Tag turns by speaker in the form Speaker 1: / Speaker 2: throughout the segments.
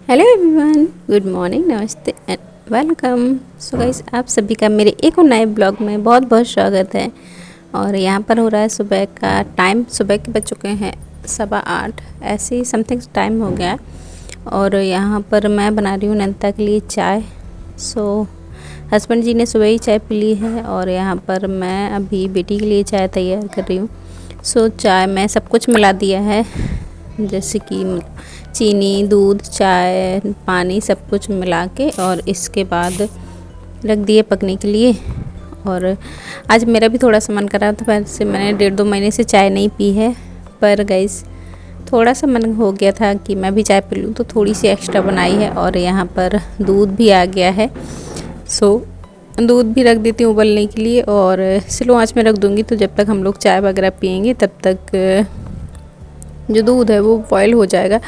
Speaker 1: Hello everyone, good morning, नमस्ते and welcome. So guys, आप सभी का मेरे एक और नए ब्लॉग में बहुत बहुत स्वागत है। और यहाँ पर हो रहा है सुबह का टाइम। सुबह के बज चुके हैं 8:15, ऐसे ही समथिंग टाइम हो गया है। और यहाँ पर मैं बना रही हूँ नंदिता के लिए चाय। सो हस्बैंड जी ने सुबह ही चाय पी ली है और यहाँ पर मैं अभी बेटी के लिए चाय तैयार कर रही हूँ। सो चाय में सब कुछ मिला दिया है, जैसे कि चीनी, दूध, चाय, पानी सब कुछ मिला के, और इसके बाद रख दिए पकने के लिए। और आज मेरा भी थोड़ा सा मन कर रहा था, वैसे मैंने 1.5-2 महीने से चाय नहीं पी है, पर गाइस थोड़ा सा मन हो गया था कि मैं भी चाय पी लूँ, तो थोड़ी सी एक्स्ट्रा बनाई है। और यहाँ पर दूध भी आ गया है, सो दूध भी रख देती हूँ उबलने के लिए और स्लो आंच में रख दूँगी। तो जब तक हम लोग चाय वगैरह पियेंगे तब तक जो दूध है वो बॉयल हो जाएगा।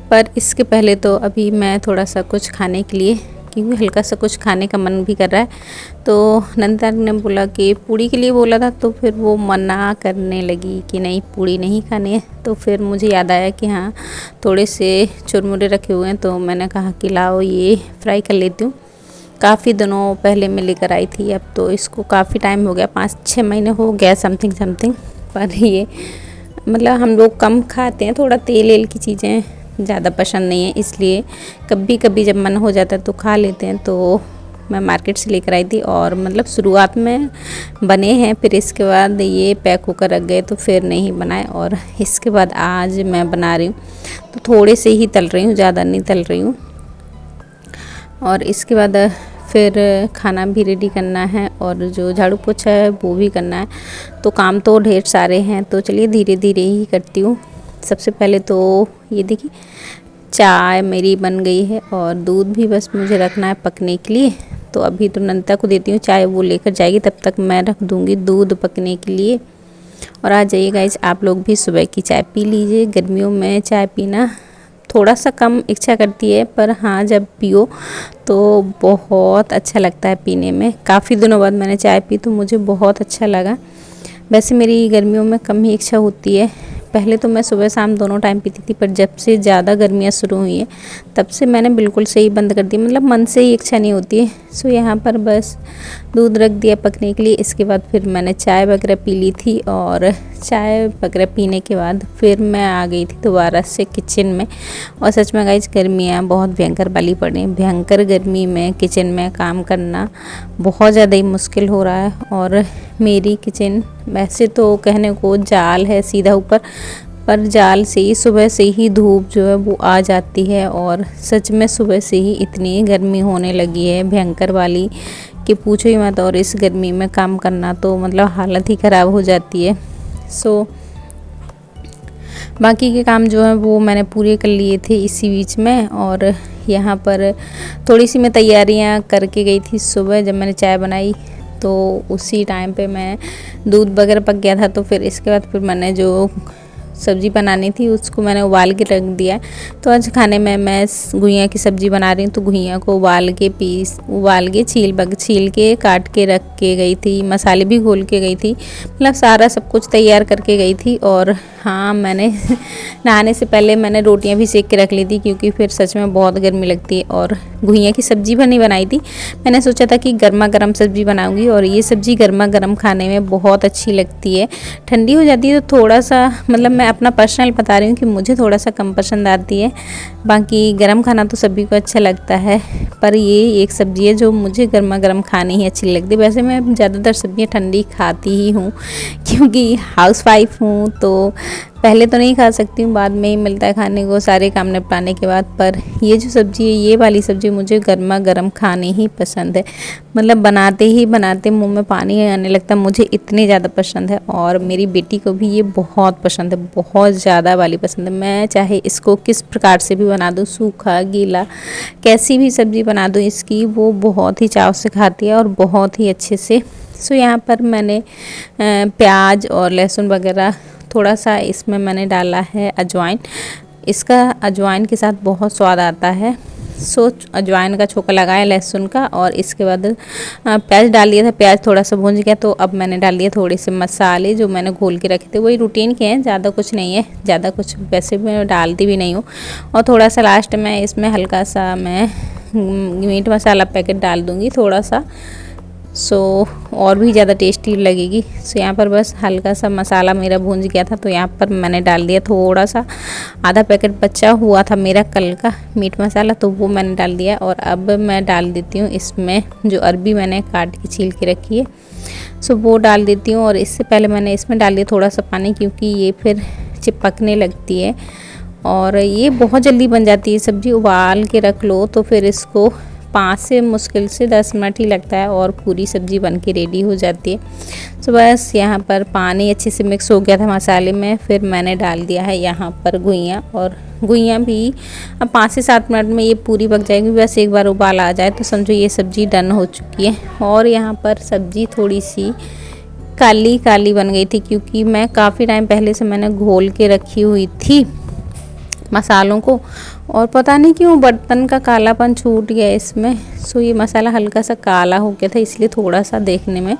Speaker 1: पर इसके पहले तो अभी मैं थोड़ा सा कुछ खाने के लिए, क्योंकि हल्का सा कुछ खाने का मन भी कर रहा है। तो नंदिता ने बोला कि पूड़ी के लिए बोला था, तो फिर वो मना करने लगी कि नहीं, पूड़ी नहीं खानी है। तो फिर मुझे याद आया कि हाँ, थोड़े से चुरमुरे रखे हुए हैं, तो मैंने कहा कि लाओ ये फ्राई कर लेती हूँ। काफ़ी दिनों पहले मैं लेकर आई थी, अब तो इसको काफ़ी टाइम हो गया, 5-6 महीने हो गया समथिंग। पर ये मतलब हम लोग कम खाते हैं, थोड़ा तेल की चीज़ें ज़्यादा पसंद नहीं है, इसलिए कभी कभी जब मन हो जाता है तो खा लेते हैं। तो मैं मार्केट से लेकर आई थी और मतलब शुरुआत में बने हैं, फिर इसके बाद ये पैक होकर रख गए, तो फिर नहीं बनाए। और इसके बाद आज मैं बना रही हूँ, तो थोड़े से ही तल रही हूँ, ज़्यादा नहीं तल रही हूँ। और इसके बाद फिर खाना भी रेडी करना है और जो झाड़ू पोछा है वो भी करना है। तो काम तो ढेर सारे हैं, तो चलिए धीरे धीरे ही करती हूँ। सबसे पहले तो ये देखिए, चाय मेरी बन गई है और दूध भी बस मुझे रखना है पकने के लिए। तो अभी तो नंदिता को देती हूँ चाय, वो लेकर जाएगी, तब तक मैं रख दूँगी दूध पकने के लिए। और आ जाइए गाइस, आप लोग भी सुबह की चाय पी लीजिए। गर्मियों में चाय पीना थोड़ा सा कम इच्छा करती है, पर हाँ जब पियो तो बहुत अच्छा लगता है पीने में। काफ़ी दिनों बाद मैंने चाय पी तो मुझे बहुत अच्छा लगा। वैसे मेरी गर्मियों में कम ही इच्छा होती है, पहले तो मैं सुबह शाम दोनों टाइम पीती थी, पर जब से ज़्यादा गर्मियाँ शुरू हुई हैं तब से मैंने बिल्कुल से ही बंद कर दी, मतलब मन से ही इच्छा नहीं होती है। सो यहाँ पर बस दूध रख दिया पकने के लिए। इसके बाद फिर मैंने चाय वगैरह पी ली थी और चाय वगैरह पीने के बाद फिर मैं आ गई थी दोबारा से किचन में। और सच में गाइस, गर्मियाँ बहुत भयंकर वाली पड़ी। भयंकर गर्मी में किचन में काम करना बहुत ज़्यादा ही मुश्किल हो रहा है। और मेरी किचन वैसे तो कहने को जाल है सीधा ऊपर, पर जाल से ही सुबह से ही धूप जो है वो आ जाती है। और सच में सुबह से ही इतनी गर्मी होने लगी है भयंकर वाली कि पूछो ही मत। और इस गर्मी में काम करना तो मतलब हालत ही ख़राब हो जाती है। सो बाकी के काम जो है वो मैंने पूरे कर लिए थे इसी बीच में। और यहाँ पर थोड़ी सी मैं तैयारियाँ करके गई थी सुबह, जब मैंने चाय बनाई तो उसी टाइम पे मैं दूध वगैरह पक गया था। तो फिर इसके बाद फिर मैंने जो सब्ज़ी बनानी थी उसको मैंने उबाल के रख दिया। तो आज खाने में मैं घुइयाँ की सब्ज़ी बना रही हूँ, तो घुइयाँ को उबाल के छील के काट के रख के गई थी, मसाले भी घोल के गई थी, मतलब सारा सब कुछ तैयार करके गई थी। और हाँ, मैंने नहाने से पहले मैंने रोटियां भी सेक के रख ली थी, क्योंकि फिर सच में बहुत गर्मी लगती है। और घुइयाँ की सब्ज़ी भी नहीं बनाई थी, मैंने सोचा था कि गर्मा गर्म सब्ज़ी बनाऊंगी, और ये सब्ज़ी गर्मा गर्म खाने में बहुत अच्छी लगती है। ठंडी हो जाती है तो थोड़ा सा, मतलब मैं अपना पर्सनल बता रही हूँ कि मुझे थोड़ा सा कम पसंद आती है। बाकी गर्म खाना तो सभी को अच्छा लगता है, पर ये एक सब्ज़ी है जो मुझे गर्मा गर्म खानी ही अच्छी लगती है। वैसे मैं ज़्यादातर सब्ज़ियाँ ठंडी खाती ही हूँ, क्योंकि हाउसवाइफ हूँ, तो पहले तो नहीं खा सकती हूँ, बाद में ही मिलता है खाने को सारे काम निपटाने के बाद। पर ये जो सब्ज़ी है, ये वाली सब्ज़ी मुझे गर्मा गर्म खानी ही पसंद है, मतलब बनाते ही बनाते मुंह में पानी आने लगता है, मुझे इतनी ज़्यादा पसंद है। और मेरी बेटी को भी ये बहुत पसंद है, बहुत ज़्यादा वाली पसंद है। मैं चाहे इसको किस प्रकार से भी बना दूँ, सूखा गीला कैसी भी सब्ज़ी बना दूँ इसकी, वो बहुत ही चाव से खाती है और बहुत ही अच्छे से। सो यहाँ पर मैंने प्याज और लहसुन वगैरह, थोड़ा सा इसमें मैंने डाला है अजवाइन, इसका अजवाइन के साथ बहुत स्वाद आता है। सो अजवाइन का छोंका लगाया लहसुन का, और इसके बाद प्याज डाल दिया था। प्याज थोड़ा सा भून गया तो अब मैंने डाल दिए थोड़े से मसाले जो मैंने घोल के रखे थे, वही रूटीन के हैं, ज़्यादा कुछ नहीं है, ज़्यादा कुछ वैसे भी मैं डालती भी नहीं हूँ। और थोड़ा सा लास्ट में इसमें हल्का सा मैं मीट मसाला पैकेट डाल दूँगी थोड़ा सा, सो और भी ज़्यादा टेस्टी लगेगी। सो यहाँ पर बस हल्का सा मसाला मेरा भूंज गया था तो यहाँ पर मैंने डाल दिया थोड़ा सा, आधा पैकेट बचा हुआ था मेरा कल का मीट मसाला, तो वो मैंने डाल दिया। और अब मैं डाल देती हूँ इसमें जो अरबी मैंने काट के छील के रखी है, सो वो डाल देती हूँ। और इससे पहले मैंने इसमें डाल दिया थोड़ा सा पानी, क्योंकि ये फिर चिपकने लगती है और ये बहुत जल्दी बन जाती है सब्ज़ी। उबाल के रख लो तो फिर इसको 5 से मुश्किल से 10 मिनट ही लगता है और पूरी सब्ज़ी बन के रेडी हो जाती है। तो बस यहाँ पर पानी अच्छे से मिक्स हो गया था मसाले में, फिर मैंने डाल दिया है यहाँ पर गुइयाँ, और गुइयाँ भी अब 5 से 7 मिनट में ये पूरी पक जाएगी। बस एक बार उबाल आ जाए तो समझो ये सब्ज़ी डन हो चुकी है। और यहाँ पर सब्ज़ी थोड़ी सी काली काली बन गई थी, क्योंकि मैं काफ़ी टाइम पहले से मैंने घोल के रखी हुई थी मसालों को, और पता नहीं क्यों बर्तन का कालापन छूट गया इसमें। सो ये मसाला हल्का सा काला हो गया था, इसलिए थोड़ा सा देखने में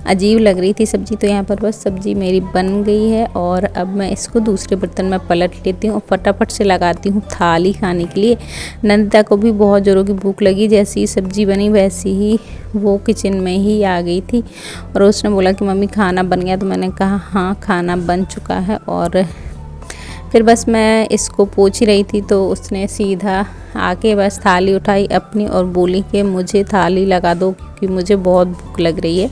Speaker 1: अजीब लग रही थी सब्ज़ी। तो यहाँ पर बस सब्ज़ी मेरी बन गई है और अब मैं इसको दूसरे बर्तन में पलट लेती हूँ और फटाफट से लगाती हूँ थाली खाने के लिए। नंदिता को भी बहुत ज़ोरों की भूख लगी, जैसी ही सब्ज़ी बनी वैसी ही वो किचन में ही आ गई थी और उसने बोला कि मम्मी खाना बन गया। तो मैंने कहा हाँ खाना बन चुका है। और फिर बस मैं इसको पोंछ रही थी तो उसने सीधा आके बस थाली उठाई अपनी और बोली कि मुझे थाली लगा दो, क्योंकि मुझे बहुत भूख लग रही है।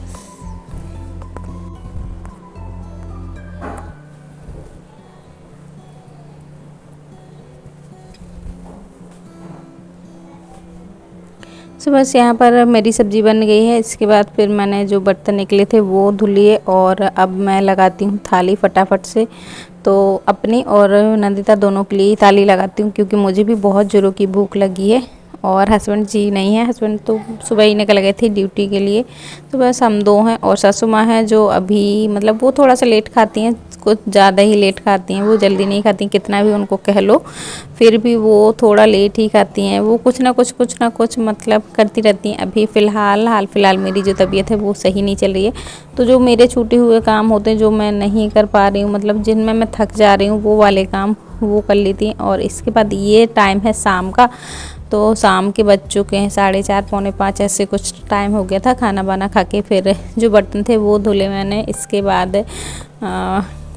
Speaker 1: सो बस यहाँ पर मेरी सब्ज़ी बन गई है। इसके बाद फिर मैंने जो बर्तन निकले थे वो धुल लिए और अब मैं लगाती हूँ थाली फटाफट से। तो अपनी और नंदिता दोनों के लिए थाली लगाती हूँ, क्योंकि मुझे भी बहुत ज़ोरों की भूख लगी है। और हस्बैंड जी नहीं है, हस्बैंड तो सुबह ही निकल गए थे ड्यूटी के लिए। तो बस हम दो हैं और सासू माँ हैं जो अभी मतलब वो थोड़ा सा लेट खाती हैं, कुछ ज़्यादा ही लेट खाती हैं, वो जल्दी नहीं खाती, कितना भी उनको कह लो फिर भी वो थोड़ा लेट ही खाती हैं। वो कुछ ना कुछ मतलब करती रहती हैं। अभी हाल फिलहाल मेरी जो तबीयत है वो सही नहीं चल रही है, तो जो मेरे छूटे हुए काम होते हैं जो मैं नहीं कर पा रही हूँ, मतलब जिनमें मैं थक जा रही हूँ, वो वाले काम वो कर लेती हैं। और इसके बाद ये टाइम है शाम का, तो शाम के बज चुके हैं 4:30 पौने 5 ऐसे कुछ टाइम हो गया था। खाना वाना खा के फिर जो बर्तन थे वो धुले मैंने। इसके बाद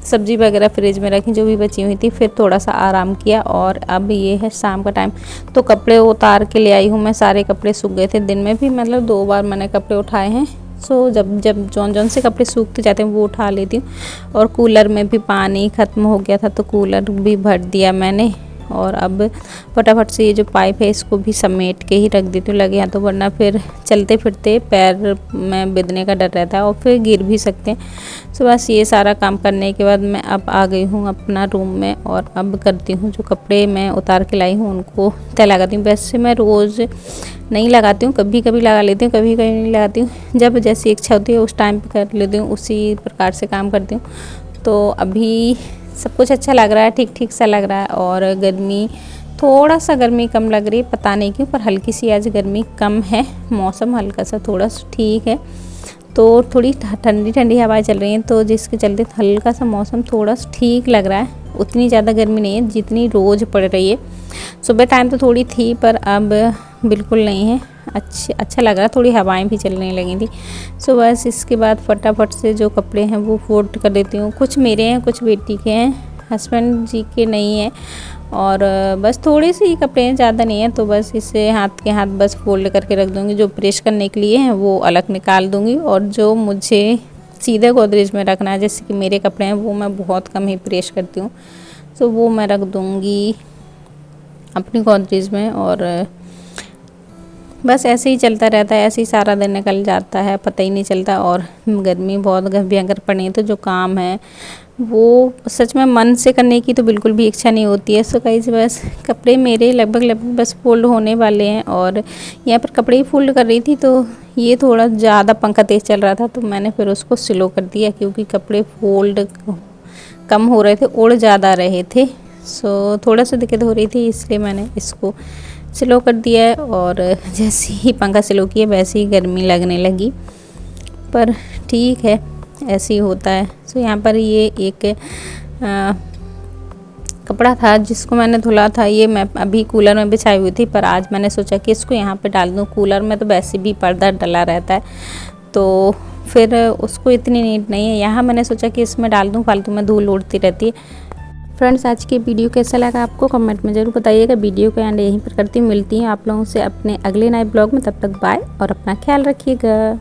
Speaker 1: सब्जी वगैरह फ्रिज में रखी जो भी बची हुई थी, फिर थोड़ा सा आराम किया। और अब ये है शाम का टाइम, तो कपड़े उतार के ले आई हूँ मैं। सारे कपड़े सूख गए थे, दिन में भी मतलब 2 बार मैंने कपड़े उठाए हैं। सो जब जौन से कपड़े सूखते जाते हैं वो उठा लेती हूँ। और कूलर में भी पानी ख़त्म हो गया था तो कूलर भी भर दिया मैंने। और अब फटाफट से ये जो पाइप है इसको भी समेट के ही रख देती हूँ, लगे हाथ तो, वरना फिर चलते फिरते पैर में बिदने का डर रहता है और फिर गिर भी सकते हैं। सो बस ये सारा काम करने के बाद मैं अब आ गई हूँ अपना रूम में और अब करती हूँ जो कपड़े मैं उतार के लाई हूँ उनको तय लगाती हूँ। वैसे मैं रोज़ नहीं लगाती हूँ, कभी कभी लगा लेती हूँ, कभी कभी नहीं लगाती हूँ। जब जैसी इच्छा होती है उस टाइम पर कर लेती हूँ, उसी प्रकार से काम करती हूँ। तो अभी सब कुछ अच्छा लग रहा है, ठीक ठीक सा लग रहा है। और गर्मी थोड़ा सा गर्मी कम लग रही है, पता नहीं क्यों, पर हल्की सी आज गर्मी कम है। मौसम हल्का सा थोड़ा सा ठीक है, तो थोड़ी ठंडी ठंडी हवाएं चल रही हैं, तो जिसके चलते हल्का सा मौसम थोड़ा सा ठीक लग रहा है। उतनी ज़्यादा गर्मी नहीं है जितनी रोज़ पड़ रही है। सुबह टाइम तो थोड़ी थी पर अब बिल्कुल नहीं है। अच्छा लग रहा है, थोड़ी हवाएं भी चलने लगी थी। सो बस इसके बाद फटाफट से जो कपड़े हैं वो फोल्ड कर देती हूँ। कुछ मेरे हैं, कुछ बेटी के हैं, हस्बैंड जी के नहीं हैं। और बस थोड़े से ही कपड़े हैं, ज़्यादा नहीं है, तो बस इसे हाथ के हाथ बस फोल्ड करके रख दूँगी। जो प्रेस करने के लिए हैं वो अलग निकाल दूँगी, और जो मुझे सीधे गोदरेज में रखना है, जैसे कि मेरे कपड़े हैं, वो मैं बहुत कम ही प्रेस करती हूँ, तो वो मैं रख दूँगी अपनी गोदरेज में। और बस ऐसे ही चलता रहता है, ऐसे ही सारा दिन निकल जाता है, पता ही नहीं चलता। और गर्मी बहुत भयंकर पड़ी है, तो जो काम है वो सच में मन से करने की तो बिल्कुल भी इच्छा नहीं होती है। सो गाइस बस कपड़े मेरे लगभग बस फोल्ड होने वाले हैं, और यहाँ पर कपड़े ही फोल्ड कर रही थी तो ये थोड़ा ज़्यादा पंखा तेज़ चल रहा था, तो मैंने फिर उसको स्लो कर दिया, क्योंकि कपड़े फोल्ड कम हो रहे थे, उड़ ज़्यादा रहे थे। सो थोड़ा सा दिक्कत हो रही थी, इसलिए मैंने इसको स्लो कर दिया है और जैसे ही पंखा स्लो किया वैसे ही गर्मी लगने लगी, पर ठीक है, ऐसे ही होता है। सो यहाँ पर ये एक कपड़ा था जिसको मैंने धुला था, ये मैं अभी कूलर में बिछाई हुई थी, पर आज मैंने सोचा कि इसको यहाँ पे डाल दूँ। कूलर में तो वैसे भी पर्दा डला रहता है, तो फिर उसको इतनी नीड नहीं है। यहाँ मैंने सोचा कि इसमें डाल दूँ, फालतू में धूल उड़ती रहती है। फ्रेंड्स, आज की वीडियो कैसा लगा आपको कमेंट में ज़रूर बताइएगा। वीडियो को एंड यहीं पर करती हूँ, मिलती हूँ आप लोगों से अपने अगले नए ब्लॉग में। तब तक बाय और अपना ख्याल रखिएगा।